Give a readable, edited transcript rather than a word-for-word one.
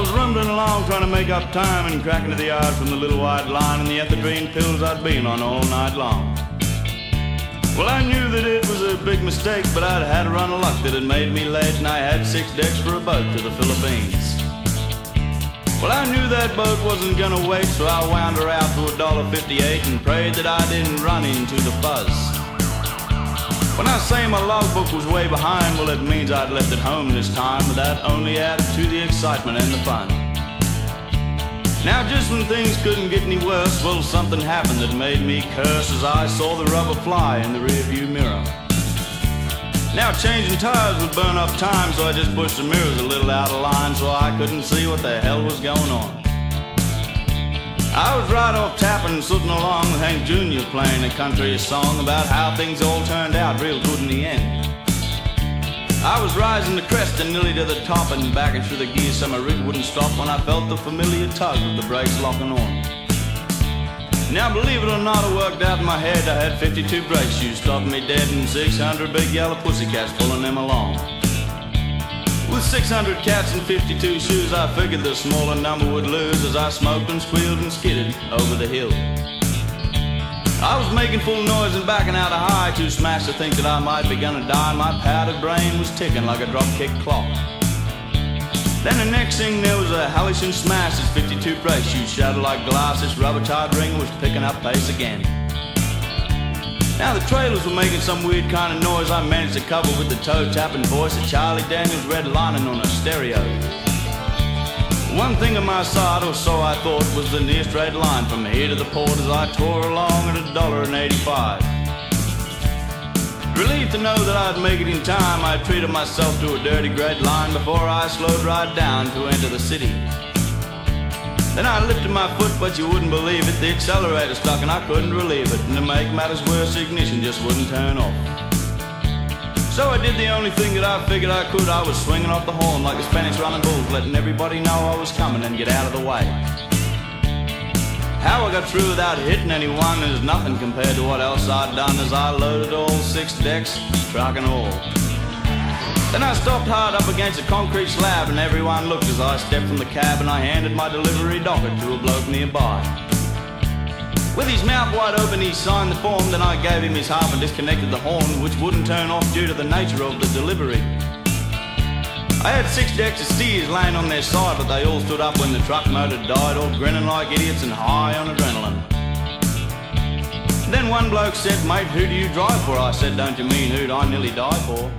was rumbling along trying to make up time and cracking to the yard from the little white line and the ethadrine pills I'd been on all night long. Well, I knew that it was a big mistake, but I'd had a run of luck that had made me late, and I had 6 decks for a boat to the Philippines. Well, I knew that boat wasn't gonna wait, so I wound her out to $1.58 and prayed that I didn't run into the fuzz. When I say my logbook was way behind, well, it means I'd left it home this time, but that only added to the excitement and the fun. Now, just when things couldn't get any worse, well, something happened that made me curse as I saw the rubber fly in the rearview mirror. Now, changing tires would burn up time, so I just pushed the mirrors a little out of line so I couldn't see what the hell was going on. I was right off tapping and sitting along with Hank Jr. playing a country song about how things all turned out real good in the end. I was rising the crest and nearly to the top and backing through the gears so my rig wouldn't stop when I felt the familiar tug of the brakes locking on. Now, believe it or not, it worked out in my head. I had 52 brake shoes stopping me dead and 600 big yellow pussycats pulling them along. With 600 cats and 52 shoes, I figured the smaller number would lose as I smoked and squealed and skidded over the hill. I was making full noise and backing out a high, too smashed to think that I might be gonna die. My powdered brain was ticking like a drop-kick clock. Then the next thing, there was a hellish smash as 52 brake shoes shattered like glass. This rubber-tied ring was picking up pace again. Now the trailers were making some weird kind of noise I managed to cover with the toe-tapping voice of Charlie Daniels redlining on a stereo. One thing on my side, or so I thought, was the near straight line from here to the port as I tore along at $1.85. Relieved to know that I'd make it in time, I treated myself to a dirty great line before I slowed right down to enter the city. Then I lifted my foot, but you wouldn't believe it, the accelerator stuck and I couldn't relieve it, and to make matters worse, the ignition just wouldn't turn off. So I did the only thing that I figured I could. I was swinging off the horn like the Spanish running bulls, letting everybody know I was coming and get out of the way. How I got through without hitting anyone is nothing compared to what else I'd done as I loaded all 6 decks, truck and all. Then I stopped hard up against a concrete slab and everyone looked as I stepped from the cab and I handed my delivery docket to a bloke nearby. With his mouth wide open, he signed the form, then I gave him his half and disconnected the horn, which wouldn't turn off due to the nature of the delivery. I had 6 decks of steers laying on their side, but they all stood up when the truck motor died, all grinning like idiots and high on adrenaline. Then one bloke said, "Mate, who do you drive for?" I said, "Don't you mean who'd I nearly died for?"